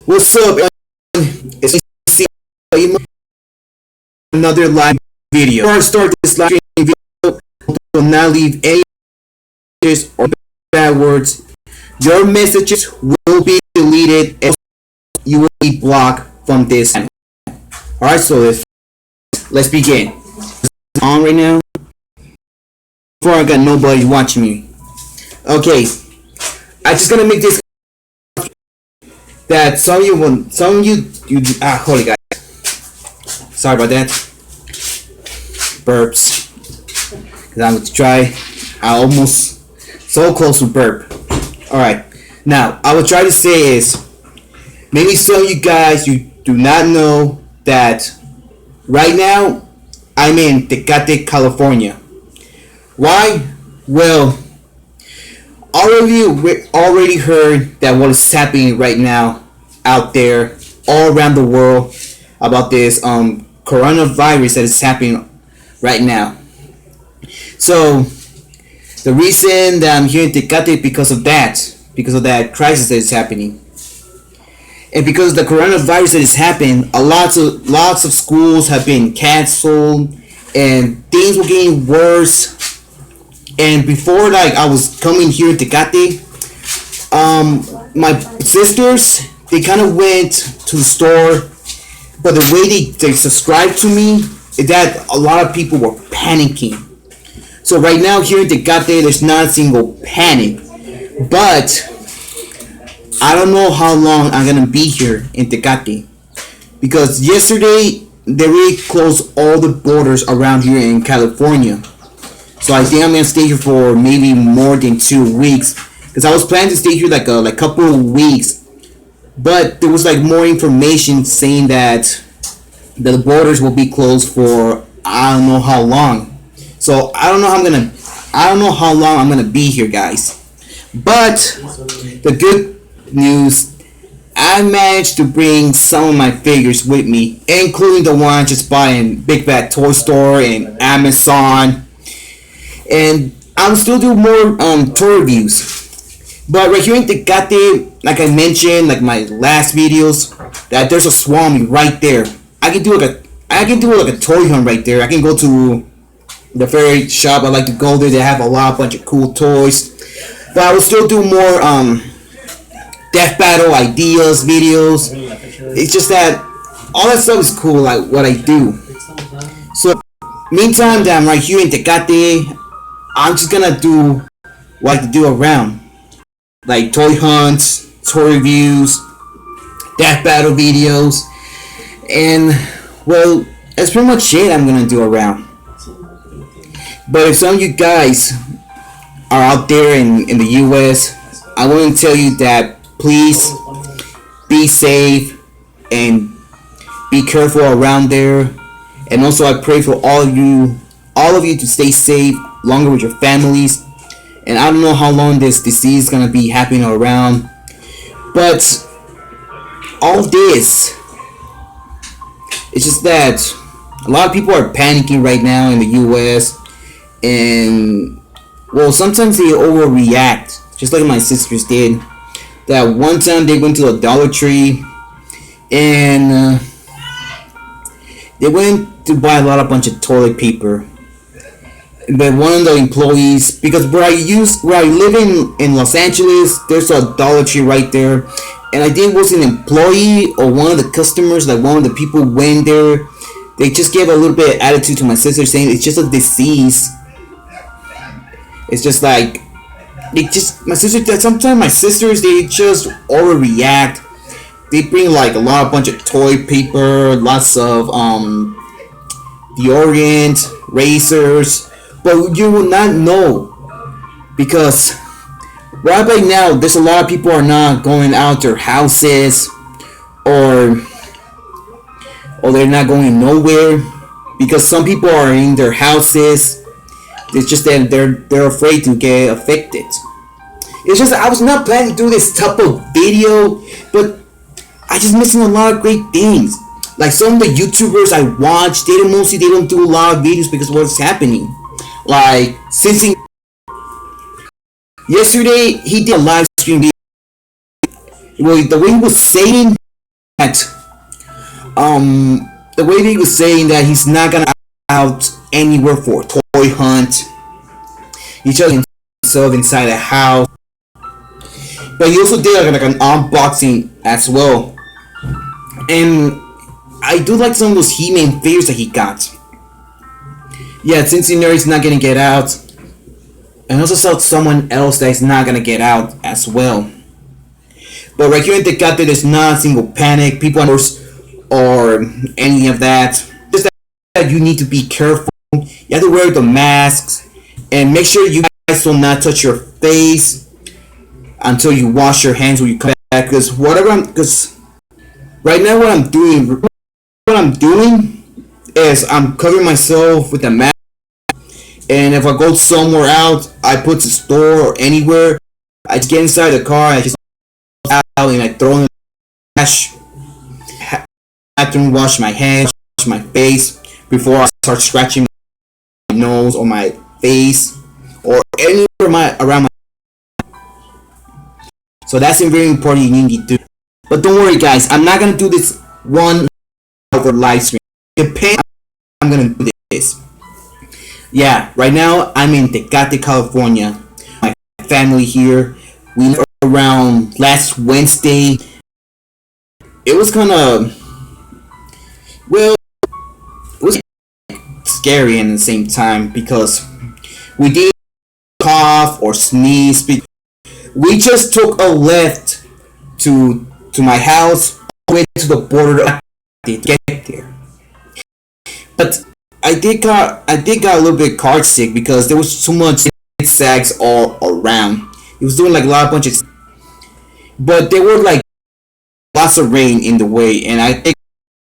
What's up, everyone? It's CN.TSUKAIMA, another live video. Before I start this live video, I will not leave any messages or bad words. Your messages will be deleted and you will be blocked from this channel. Alright, so let's begin. It's on right now. Before I got nobody watching me. Okay, I just gonna make this that some of you holy guys, sorry about that, burps, because I'm going to try. I almost so close to burp. Alright, now I will try to say is, maybe some of you guys, you do not know that right now I'm in Tecate, California. Why? Well, all of you already heard that what is happening right now out there all around the world about this coronavirus that is happening right now. So the reason that I'm here in Tecate because of that crisis that is happening, and because of the coronavirus that is happening, lots of schools have been canceled and things were getting worse. And before, like, I was coming here to Tecate, my sisters, they kind of went to the store, but the way they subscribed to me is that a lot of people were panicking. So right now here in Tecate, there's not a single panic, but I don't know how long I'm gonna be here in Tecate, because yesterday they really closed all the borders around here in California. So I think I'm gonna stay here for maybe more than 2 weeks, because I was planning to stay here like a couple of weeks, but there was like more information saying that the borders will be closed for I don't know how long. So I don't know how long I'm gonna be here, guys. But the good news, I managed to bring some of my figures with me, including the one I just bought in Big Bad Toy Store and Amazon. And I'm still doing more tour reviews. But right here in Tecate, like I mentioned, like my last videos, that there's a Swami right there. I can do like a toy hunt right there. I can go to the fairy shop. I like to go there. They have a bunch of cool toys. But I will still do more death battle ideas videos. It's just that all that stuff is cool, like what I do. So meantime that I'm right here in Tecate, I'm just gonna do what I like to do around, like toy hunts, toy reviews, death battle videos, and well, that's pretty much it I'm gonna do around. But if some of you guys are out there in the US, I want to tell you that please be safe and be careful around there. And also I pray for all of you to stay safe longer with your families. And I don't know how long this disease is gonna be happening around, but all this, it's just that a lot of people are panicking right now in the US, and well, sometimes they overreact, just like my sisters did. That one time they went to a Dollar Tree and they went to buy a bunch of toilet paper. But one of the employees, because where I live in Los Angeles, there's a Dollar Tree right there, and I think it was an employee or one of the customers, like one of the people went there. They just gave a little bit of attitude to my sister, saying it's just a disease. It's just like sometimes my sisters, they just overreact. They bring like a bunch of toilet paper, lots of deodorant, razors. But you will not know, because right now there's a lot of people are not going out their houses, or they're not going nowhere, because some people are in their houses. It's just that they're afraid to get affected. It's just that I was not planning to do this type of video, but I just missing a lot of great things. Like some of the YouTubers I watch, they don't do a lot of videos because of what's happening. Like since yesterday he did a live stream video. Well, the way he was saying the way he was saying that he's not gonna out anywhere for a toy hunt. He just himself inside the house. But he also did like an unboxing as well. And I do like some of those He-Man figures that he got. Yeah, since you know he's not gonna get out. And also saw someone else that is not gonna get out as well. But right here in Tecate, there's not a single panic, people or any of that. Just that you need to be careful. You have to wear the masks and make sure you guys do not touch your face until you wash your hands when you come back. Because right now what I'm doing is I'm covering myself with a mask. And if I go somewhere out, I put the store or anywhere, I just get inside the car, I just out and I throw in the trash. I can wash my hands, wash my face before I start scratching my nose or my face or anywhere around my. So that's very important. You need to do. But don't worry, guys. I'm not gonna do this one over live stream. Japan, I'm gonna do this. Yeah, right now I'm in Tecate, California. My family here. We left around last Wednesday. It was kind of, well, it was scary and at the same time because we didn't cough or sneeze. We just took a left to my house, went to the border to get there. But I did got a little bit car sick because there was too much sags all around. It was doing like a lot of bunches, but there were like lots of rain in the way, and I think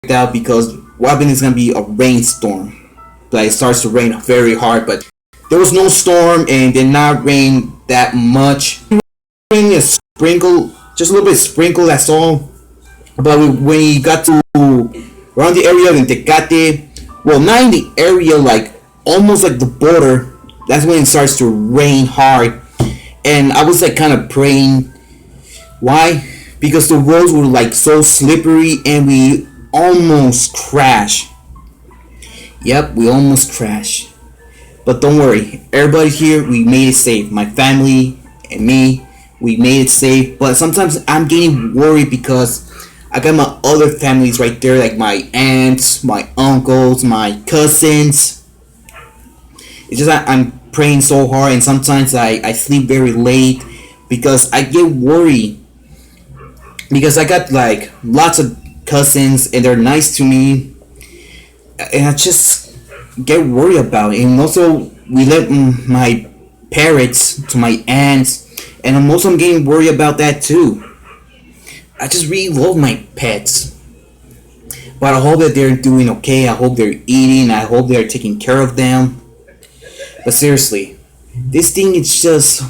out because what happened is gonna be a rainstorm. Like it starts to rain very hard, but there was no storm and did not rain that much. Rain a sprinkle, just a little bit of sprinkle. That's all. But when we got to around the area in Tecate, well, not in the area, like almost like the border, that's when it starts to rain hard. And I was like kind of praying. Why? Because the roads were like so slippery and we almost crashed. Yep, we almost crashed. But don't worry, everybody here, we made it safe. My family and me, we made it safe. But sometimes I'm getting worried because I got my other families right there, like my aunts, my uncles, my cousins. It's just I'm praying so hard, and sometimes I sleep very late because I get worried. Because I got like lots of cousins, and they're nice to me, and I just get worried about it. And also, we let my parrots to my aunts, and I'm getting worried about that too. I just really love my pets. But I hope that they're doing okay. I hope they're eating. I hope they're taking care of them. But seriously, this thing is just,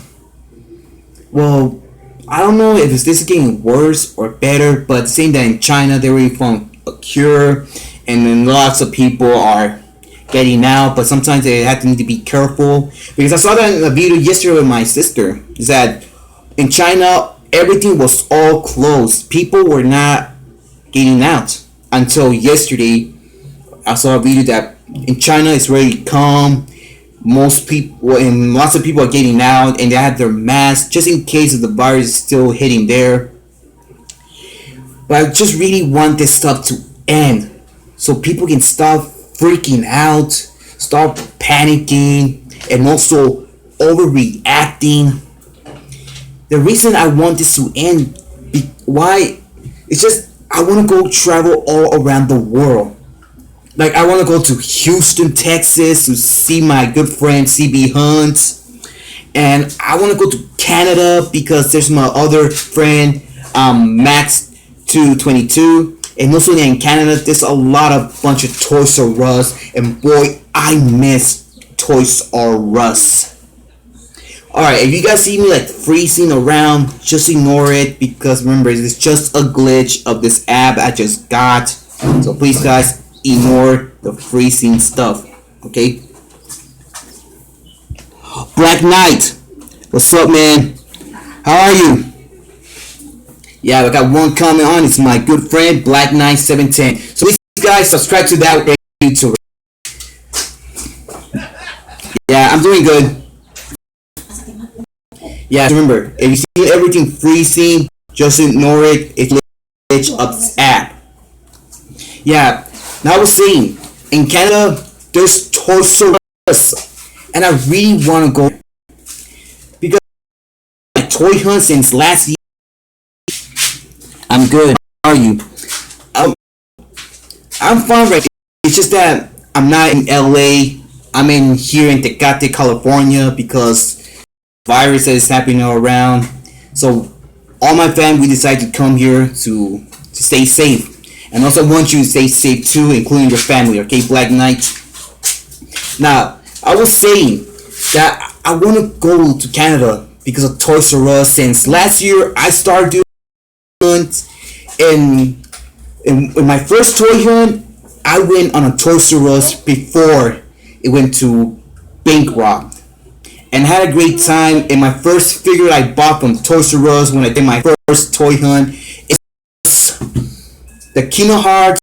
well, I don't know if this is getting worse or better, but saying that in China they already found a cure, and then lots of people are getting out, but sometimes they have to need to be careful. Because I saw that in a video yesterday with my sister, is that in China everything was all closed. People were not getting out until yesterday. I saw a video that in China it's really calm. Most people and lots of people are getting out, and they have their masks just in case if the virus is still hitting there. But I just really want this stuff to end so people can stop freaking out, stop panicking, and also overreacting. The reason I want this to end, why? It's just I want to go travel all around the world. Like I want to go to Houston, Texas to see my good friend CB Hunt, and I want to go to Canada because there's my other friend Max 222, and also in Canada there's a lot of bunch of Toys R Us, and boy I miss Toys R Us. Alright, if you guys see me like freezing around, just ignore it because remember it's just a glitch of this app I just got. So please guys, ignore the freezing stuff, okay? Black Knight, what's up, man? How are you? Yeah, I got one comment on. It's my good friend Black Knight 710. So please, guys, subscribe to that YouTube. Yeah, I'm doing good. Yeah, remember, if you see everything freezing, just ignore it. It's glitch of this app. Yeah, now I was saying, in Canada, there's Toys R Us, and I really want to go because my toy hunt since last year. I'm good. How are you? Um, I'm fine right now. It's just that I'm not in LA. I'm in here in Tecate, California because virus that is happening all around. So all my family decided to come here to stay safe. And also want you to stay safe too, including your family, okay, Black Knight? Now, I was saying that I want to go to Canada because of Toys R Us. Since last year, I started doing hunt, and in my first toy hunt, I went on a Toys R Us before it went to bankrupt, and had a great time. And my first figure I bought from Toys R Us when I did my first toy hunt is the Kingdom Hearts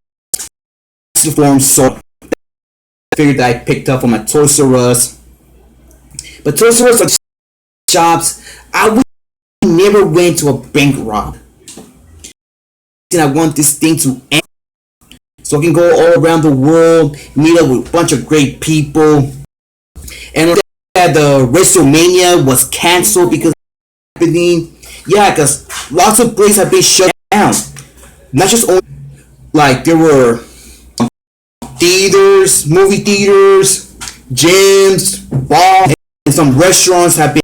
form sword figure that I picked up from my Toys R Us. But Toys R Us like shops, I never went to a bank rob. And I want this thing to end so I can go all around the world, meet up with a bunch of great people. And that the WrestleMania was canceled because of happening. Yeah, because lots of places have been shut down. Not just only like there were theaters, movie theaters, gyms, bars, and some restaurants have been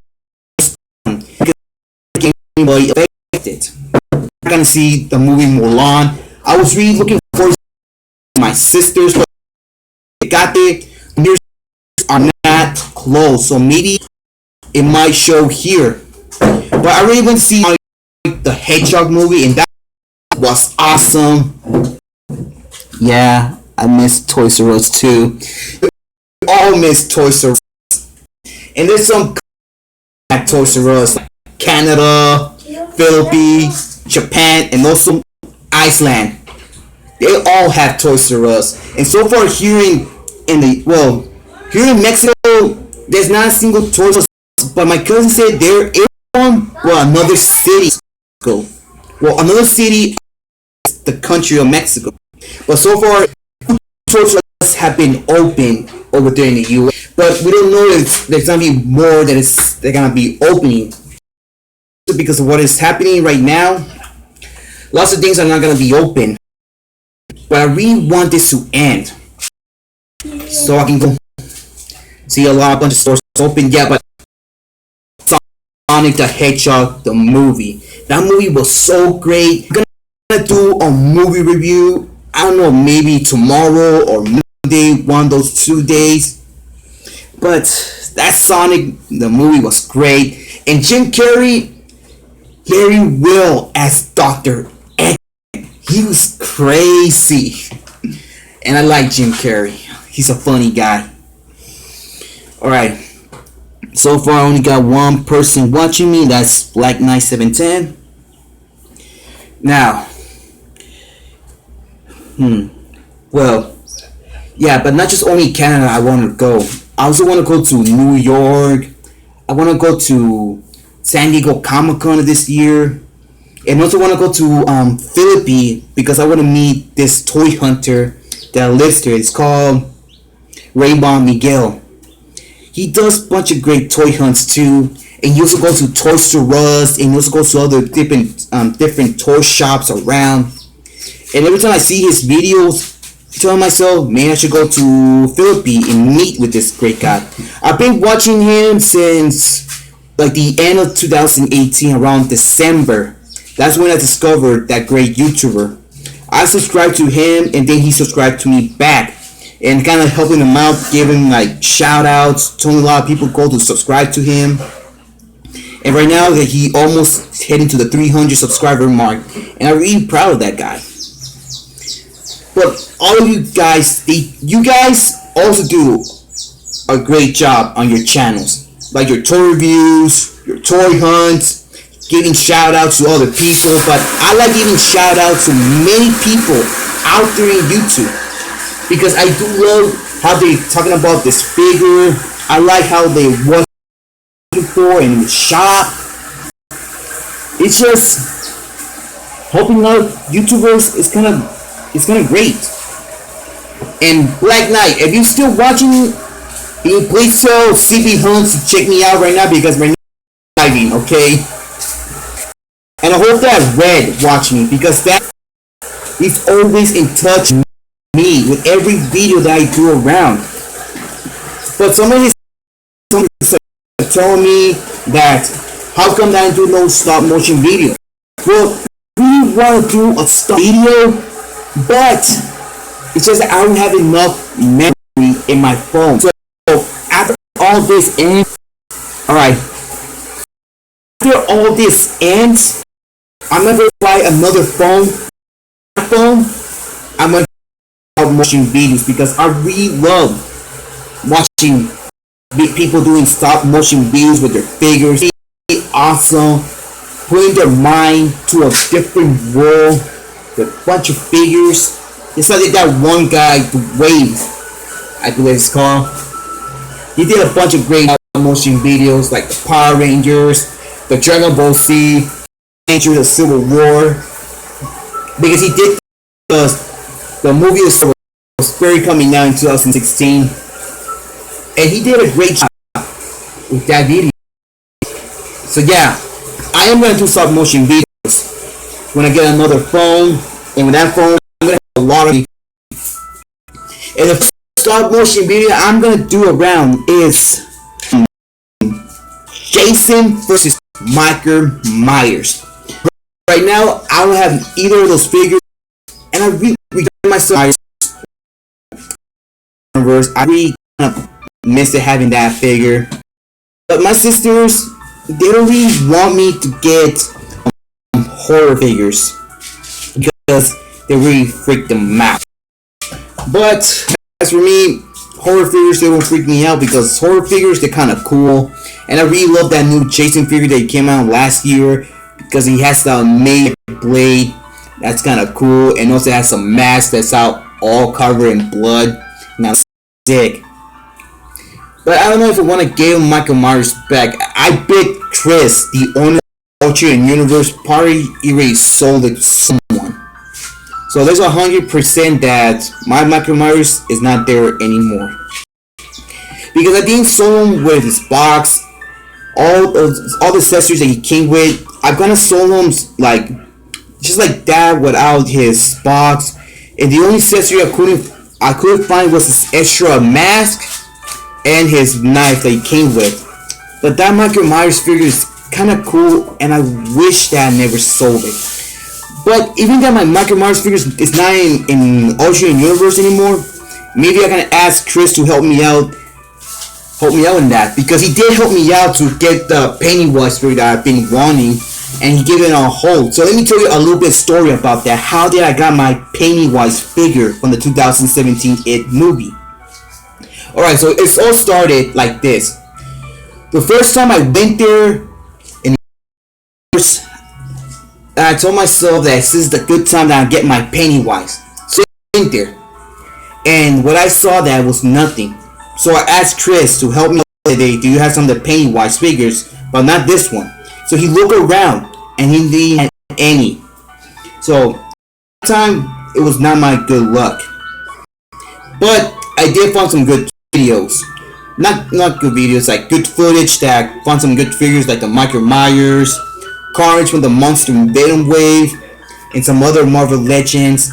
because affected. I'm gonna see the movie Mulan. I was really looking forward to my sisters, but they got there. Mirrors are not closed, so maybe it might show here. But I really went to see the Hedgehog movie, and that was awesome. Yeah, I miss Toys R Us too. We all miss Toys R Us. And there's some at Toys R Us, like Canada, Philippines, Japan, and also Iceland. They all have Toys R Us. And so far here here in Mexico, there's not a single Toys R Us. But my cousin said there is one. Well, another city. Well, another city, the country of Mexico. But so far, Toys R Us have been open over there in the U.S. But we don't know if there's gonna be more that they're gonna be opening because of what is happening right now. Lots of things are not gonna be open. But I really want this to end so I can go see a bunch of stores open. Yeah, but Sonic the Hedgehog, the movie. That movie was so great. I'm gonna do a movie review. I don't know, maybe tomorrow or Monday, one of those 2 days. But that Sonic, the movie was great. And Jim Carrey, very well as Dr. X. He was crazy. And I like Jim Carrey. He's a funny guy. Alright. So far I only got one person watching me. That's Black Knight 710. Now. Well, yeah, but not just only Canada I want to go. I also want to go to New York. I want to go to San Diego Comic Con this year. And also want to go to Philippines because I want to meet this toy hunter that lives there. It's called Raymond Miguel. He does a bunch of great toy hunts too. And he also goes to Toys R Us, and he also goes to other different toy shops around. And every time I see his videos, I tell myself, man, I should go to Philippines and meet with this great guy. I've been watching him since like the end of 2018, around December. That's when I discovered that great YouTuber. I subscribed to him, and then he subscribed to me back, and kind of helping him out, giving like shout outs, telling a lot of people go to subscribe to him. And right now that he almost heading to the 300 subscriber mark, and I'm really proud of that guy. But all of you guys, you guys also do a great job on your channels, like your toy reviews, your toy hunts, giving shout outs to other people, but I like giving shout outs to many people out there in YouTube because I do love how they talking about this figure. I like how they was before in the shop. It's just helping out YouTubers is kind of great. And Black Knight, if you're still watching, you please tell CB Hunt to check me out right now because right now I'm driving, okay? And I hope that Red watch me because that he's always in touch with me with every video that I do around. But somebody's telling me that how come I do no stop motion video? Well, I really want to do a stop video, but it's just that I don't have enough memory in my phone. So after all this ends, alright, after all this ends, I'm going to buy another phone. I'm going to stop motion videos because I really love watching people doing stop motion videos with their figures. It's awesome. Putting their mind to a different world with a bunch of figures. It's like that one guy, the Wave, I believe it's called. He did a bunch of great motion videos like the Power Rangers, the Dragon Ball Z, the Civil War, because he did the movie was very coming out in 2016, and he did a great job with that video. So yeah, I am gonna do stop motion videos when I get another phone, and with that phone I'm gonna have a lot of. And the stop motion video I'm gonna do around is Jason versus Michael Myers. Right now, I don't have either of those figures, and I really myself. I really kind of miss having that figure. But my sisters, they don't really want me to get horror figures because they really freak them out. But as for me, horror figures, they don't freak me out because horror figures, they're kind of cool. And I really love that new Jason figure that came out last year because he has the amazing blade. That's kind of cool. And also has some mask that's out all covered in blood. Now, sick. But I don't know if I want to give Michael Myers back. I bet Chris, the owner of Ultra and Universe, probably already sold it to someone. So there's 100% that my Michael Myers is not there anymore. Because I didn't sell him with his box, all the accessories that he came with. I'm gonna sell him like just like that without his box. And the only accessory I couldn't find was his extra mask and his knife that he came with. But that Michael Myers figure is kind of cool, and I wish that I never sold it. But even that my Michael Myers figure is not in Ultra Universe anymore, maybe I can ask Chris to help me out in that, because he did help me out to get the Pennywise figure that I've been wanting, and he gave it on hold. So let me tell you a little bit story about that. How did I got my Pennywise figure from the 2017 It movie? Alright, so it's all started like this. The first time I went there, I told myself that this is the good time that I get my Pennywise. So I went there, and what I saw that was nothing. So I asked Chris to help me today. Do you have some of the Pennywise figures, but not this one? So he looked around, and he didn't have any. So that time it was not my good luck, but I did find some good videos. Not good videos, like good footage that found some good figures like the Michael Myers, Carnage from the Monster Venom Wave, and some other Marvel Legends.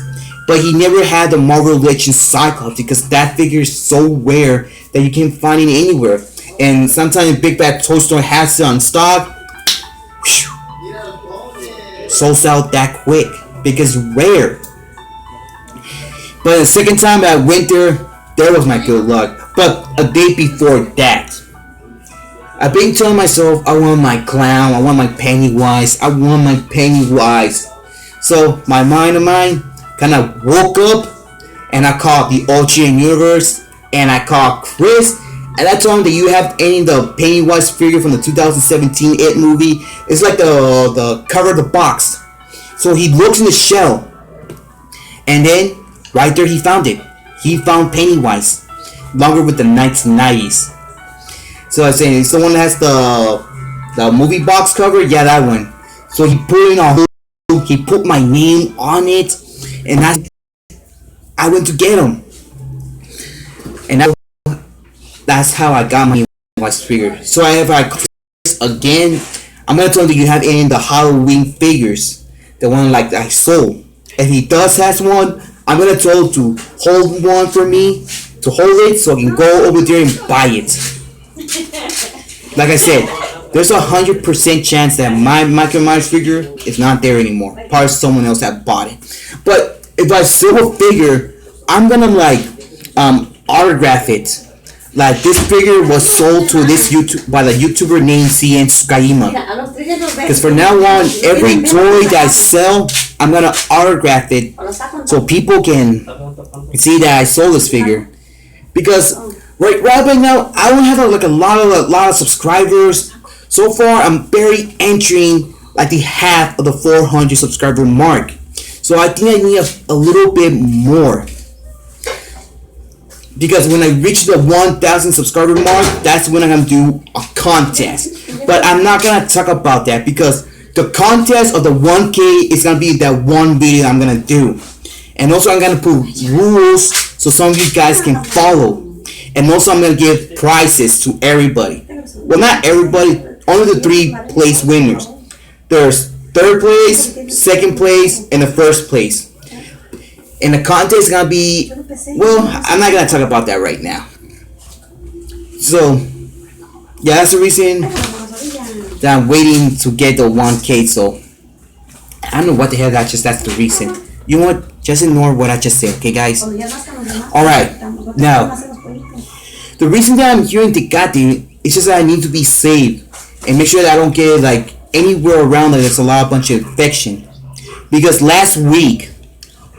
But he never had the Marvel Legends Cyclops because that figure is so rare that you can't find it anywhere. And sometimes Big Bad Toy Store has it on stock. Sold out that quick because it's rare. But the second time I went there was my good luck. But a day before that, I've been telling myself I want my clown, I want my Pennywise, I want my Pennywise. So my mind of mine kind of woke up, and I called the Ultra Universe, and I called Chris, And I told him that you have any of the Pennywise figure from the 2017 It movie. It's like the cover of the box. So he looks in the shell, and then right there he found it. He found Pennywise, longer with the 1990s. So I was saying, it's the one that has the movie box cover. Yeah, that one. So he put in a he put my name on it, and I went to get him, and that's how I got my Pennywise figure. So if I again, I'm gonna tell him that you have any of the Halloween figures, the one like I sold. If he does has one, I'm gonna tell him to hold one for me, to hold it so I can go over there and buy it. Like I said, there's 100% chance that my Michael Myers figure is not there anymore. Probably someone else that bought it. But if I sell a figure, I'm gonna autograph it. Like, this figure was sold to this YouTube by the YouTuber named CN.TSUKAIMA. Because from now on, every toy that I sell, I'm gonna autograph it so people can see that I sold this figure. Because right now, I don't have a lot of subscribers. So far, I'm barely entering like the half of the 400 subscriber mark. So I think I need a little bit more. Because when I reach the 1,000 subscriber mark, that's when I'm gonna do a contest. But I'm not gonna talk about that because the contest of the 1K is gonna be that one video I'm gonna do. And also I'm gonna put rules so some of you guys can follow. And also I'm gonna give prizes to everybody. Well, not everybody, only the 3 place winners. There's 3rd place, 2nd place, and the 1st place. And the contest is gonna be, well, I'm not gonna talk about that right now. So, yeah, that's the reason that I'm waiting to get the 1K. So, I don't know what the hell that's the reason. You know what? Just ignore what I just said, okay, guys? Alright, now, the reason that I'm here in Tecate is just that I need to be safe and make sure that I don't get like anywhere around that there's a bunch of infection. Because last week,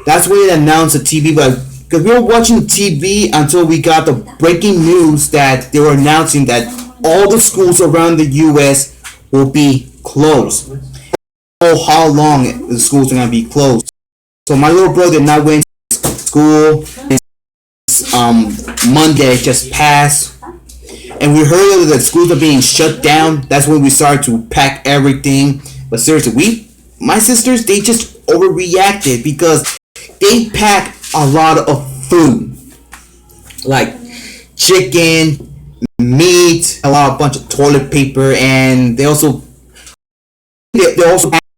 that's when they announced the TV, but because we were watching the TV until we got the breaking news that they were announcing that all the schools around the U.S. will be closed. I don't know how long the schools are going to be closed. So my little brother now went to school. Monday just passed. And we heard that the schools are being shut down. That's when we started to pack everything. But seriously, my sisters, they just overreacted because they pack a lot of food, like chicken, meat, a bunch of toilet paper, and they also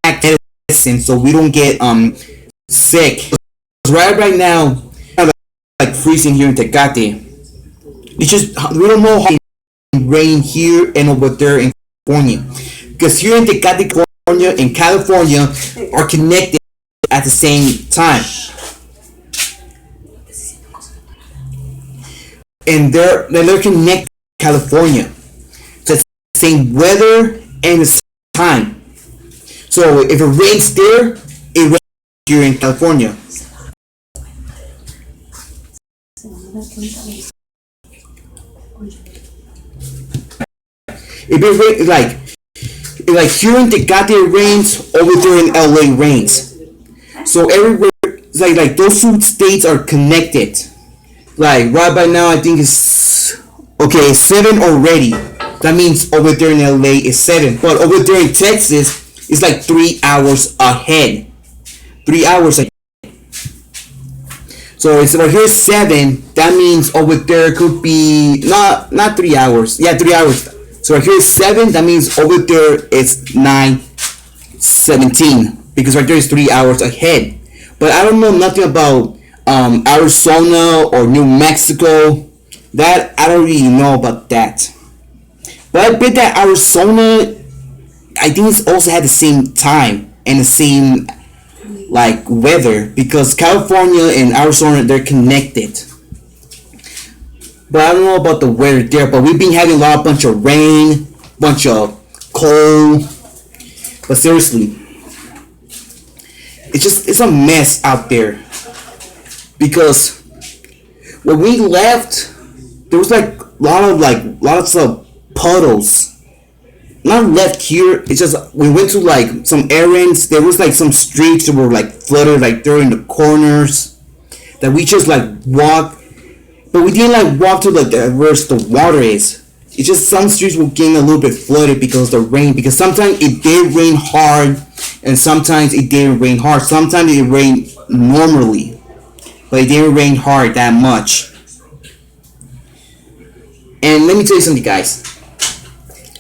pack medicine so we don't get sick. Right now, like freezing here in Tecate. It's just we don't know how it rain here and over there in California, because here in Tecate, California and California are connected at the same time. And they're connected to California. So it's the same weather and the same time. So if it rains there, it rains here in California. If it rains, like here in Tecate it rains, over there in LA rains. So everywhere, like those 2 states are connected. Like right by now, I think it's okay. It's 7 already. That means over there in LA is 7, but over there in Texas, it's like 3 hours ahead. 3 hours ahead. So it's over here 7. That means over there could be not 3 hours. Yeah, 3 hours. So right here is 7. That means over there it's 9:17 because right there is 3 hours ahead. But I don't know nothing about Arizona or New Mexico. That I don't really know about that. But I bet that Arizona, I think it's also had the same time and the same like weather, because California and Arizona, they're connected. But I don't know about the weather there. But we've been having a bunch of rain, bunch of cold. But seriously, it's a mess out there. Because when we left, there was like lots of puddles. Not left here. It's just we went to like some errands. There was like some streets that were like flooded, like there in the corners that we just like walked, but we didn't like walk to like where the water is. It's just some streets were getting a little bit flooded because of the rain. Because sometimes it did rain hard, and sometimes it didn't rain hard. Sometimes it rained normally, but it didn't rain hard that much. And let me tell you something, guys.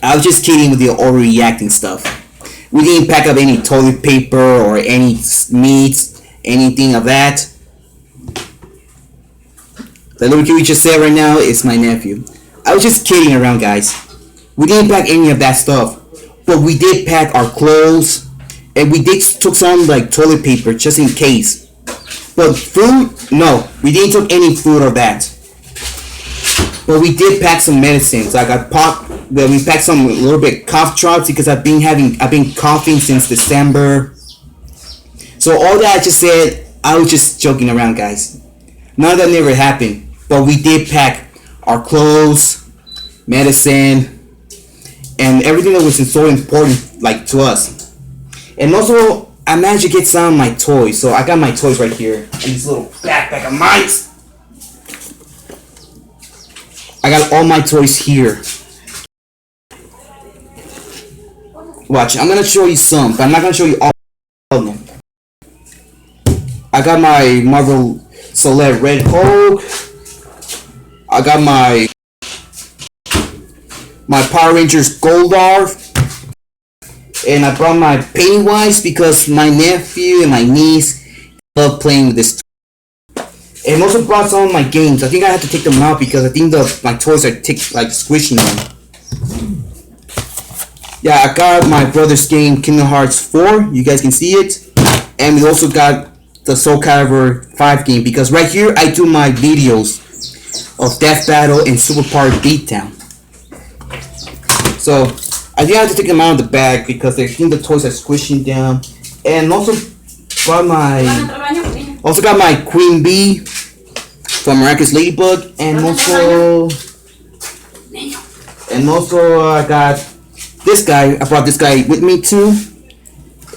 I was just kidding with the overreacting stuff. We didn't pack up any toilet paper or any meats, anything of that. The little kid we just said right now is my nephew. I was just kidding around, guys. We didn't pack any of that stuff, but we did pack our clothes, and we did took some like toilet paper just in case. But food, no, we didn't took any food or that. But we did pack some medicines. Like we packed some a little bit cough drops because I've been coughing since December. So all that I just said, I was just joking around, guys. None of that never happened. But we did pack our clothes, medicine, and everything that was so important, like to us. And also, I managed to get some of my toys. So I got my toys right here in this little backpack of mine. I got all my toys here. Watch, I'm gonna show you some, but I'm not gonna show you all of them. I got my Marvel Select Red Hulk. I got my Power Rangers Goldar. And I brought my Pennywise because my nephew and my niece love playing with this. And I also brought some of my games. I think I have to take them out because I think my toys are like squishing them. Yeah, I got my brother's game, Kingdom Hearts 4. You guys can see it. And we also got the Soul Calibur 5 game because right here I do my videos of Death Battle and Super Power Beatdown. So I think I have to take them out of the bag because I think the toys are squishing down. And also got my Queen Bee from Miraculous Ladybug, and also I got this guy. I brought this guy with me too.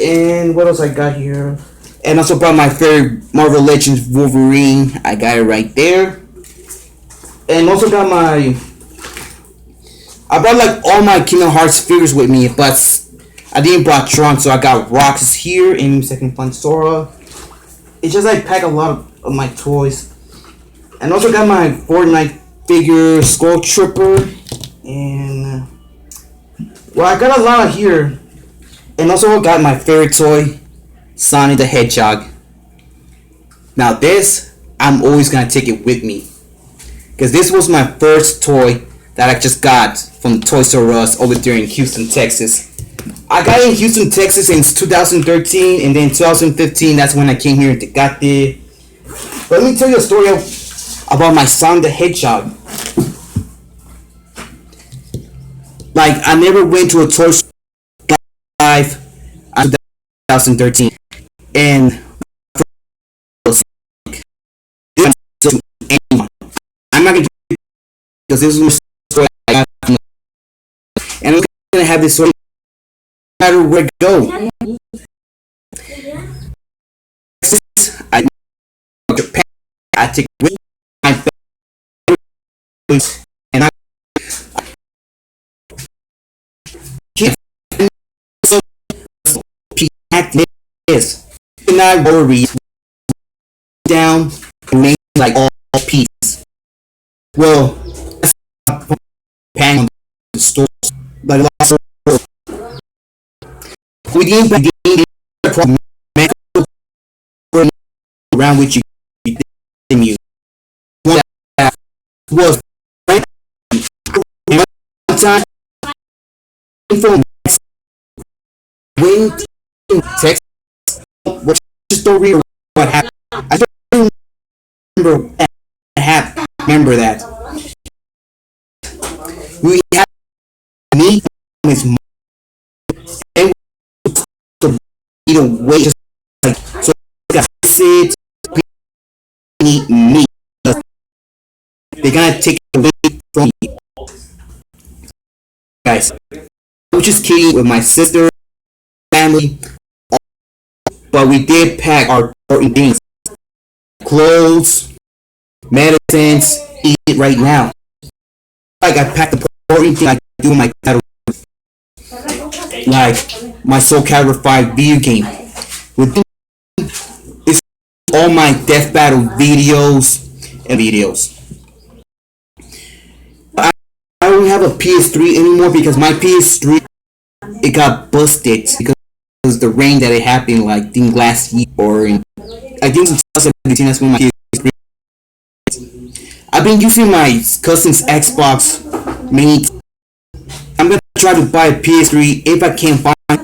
And what else I got here? And also brought my favorite Marvel Legends Wolverine. I got it right there. And also got I brought like all my Kingdom Hearts figures with me, but I didn't brought Trunks, so I got Roxas here and second find Sora. It's just I pack a lot of my toys. And also got my Fortnite figure, Skull Trooper, and well, I got a lot here. And also got my favorite toy, Sonic the Hedgehog. Now this, I'm always gonna take it with me, because this was my first toy that I just got from Toys R Us over there in Houston, Texas. I got it in Houston, Texas since 2013, and then 2015, that's when I came here in Tecate. But let me tell you a story about my Sonic the Hedgehog. Like, I never went to a toy store live in 2013, and I'm not gonna do it because this is my story I got from, and I'm gonna have this story no matter where I go. I go to Japan, I take with my family, and I can't so acting this. And I worry down and make like all peace. Well, that's paying on the stores, but also we didn't around which you continue. One that was one time from when text what just don't read what happened. I don't remember what happened. Remember that we had me with and we don't wait just like so I said need me. They're gonna take it away from me. just kidding with my sister, family, but we did pack our important things, clothes, medicines, eat it right now. Like I packed the important thing I do in my cattle, like my CameraFi video game. With it's all my death battle videos and videos. I don't have a PS3 anymore because my PS3 it got busted because the rain that it happened like in last year or in I think in 2017 that's when my PS3. I've been using my cousin's Xbox mini. I'm gonna try to buy a PS3 if I can't find.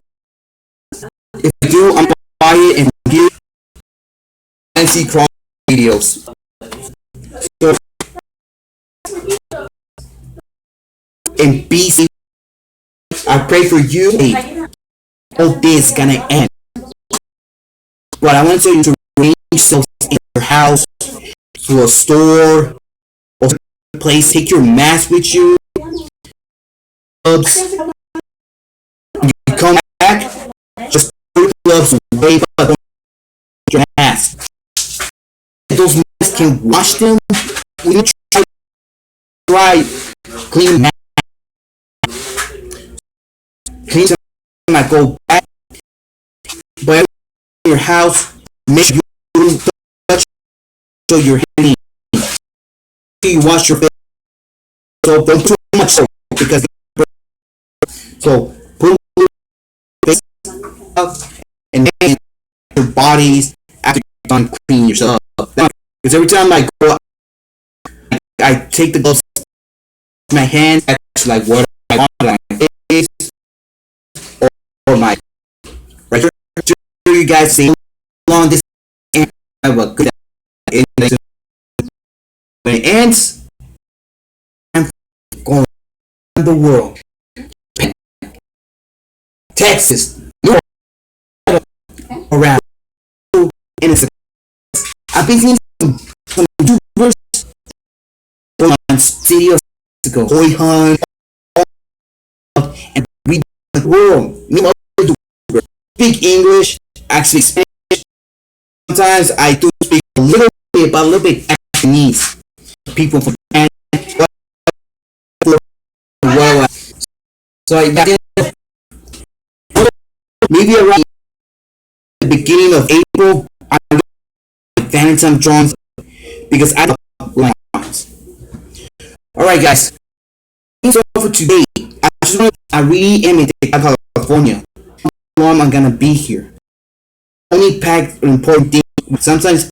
If I do, I'm gonna buy it and get fancy cross videos. So in BC, I pray for you. All this is gonna end. But I want you to arrange yourself in your house, to a store, or a place. Take your mask with you. Gloves. When you come back, just put the gloves away, but don't take your mask. Those masks can wash them. We need to try clean mask. Clean them. I go back, but in your house, make sure you don't touch so your hands. You wash your face. So don't too much soap because so put your face up and then your bodies after you're done cleaning yourself up. Because every time I go, I take the gloves in my hands, that's like what I want on my face or my right here. You guys see how long this and have a good when it ends, I'm going around the world. Texas, around, and it's I've been seeing some YouTubers on videos to go hoi hunt and read the world. Me speak English, actually Spanish. Sometimes I do speak a little bit Japanese. People from Japan, so I got maybe around the beginning of April, I'm going to Phantom drones because I don't like drones. Alright guys, that's all for today. I really am in Tecate, California. How long I'm gonna be here? Only packed important things. Sometimes